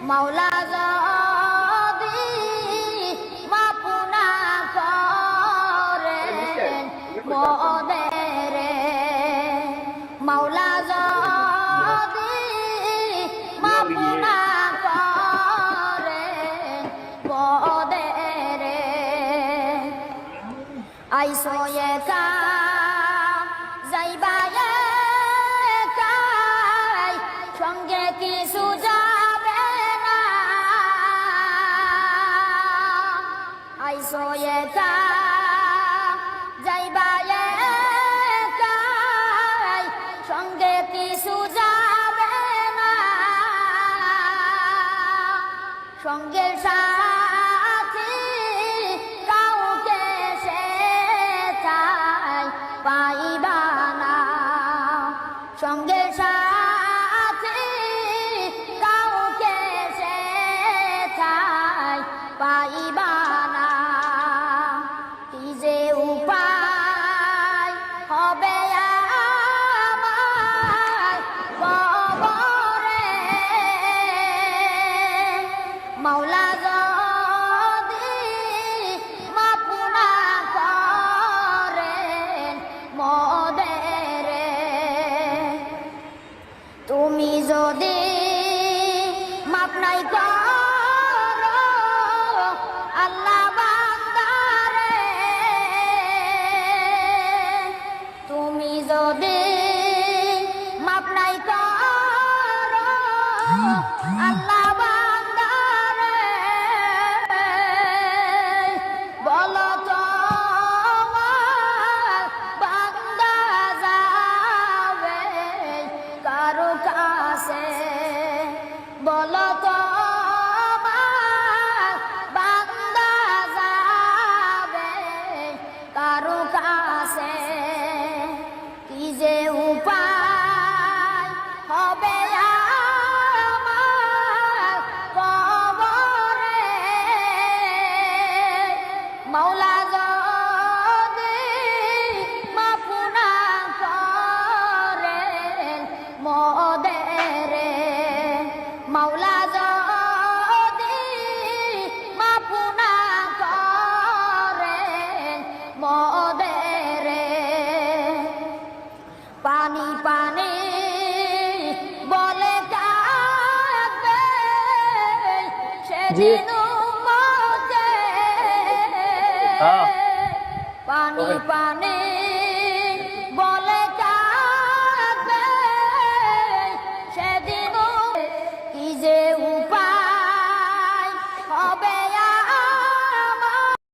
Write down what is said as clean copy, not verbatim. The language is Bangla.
মাওলা যদি মাপুনা করেন মোদেরে, মাওলা যদি মাপুনা করেন মোদেরে, আইসো একা যাইবা একাই, সঙ্গে কিছু যাবে না। আইসো একা যাইবা একাই, সঙ্গে কিছু যাবে না। সঙ্গে সাথী কাউকে সেথায় পাইবা না। সঙ্গে সাথী কাউকে সেথায় পাইবা না। কি যে উপায় হবে আমার কবরে, মাওলা যদি মাপুনা করেন মোদেরে। তুমি যদি মাপ নাই করো আল্লাহ বান্দারে, তুমি যদি মাপ নাই করো আল্লাহ বান্দারে, বলো তোমার বান্দা যাবে কারো কাছে, বলো তোমার বান্দা যাবে কারো কাছে। কি যে উপায় হবে আমার কবরে, মাওলা যদি মাপুনা করেন মোদেরে, মাওলা যদি মাপুনা করেন মোদেরে। পানি পানি বলে কাঁদবে সেদিন উম্মতে, পানি পানি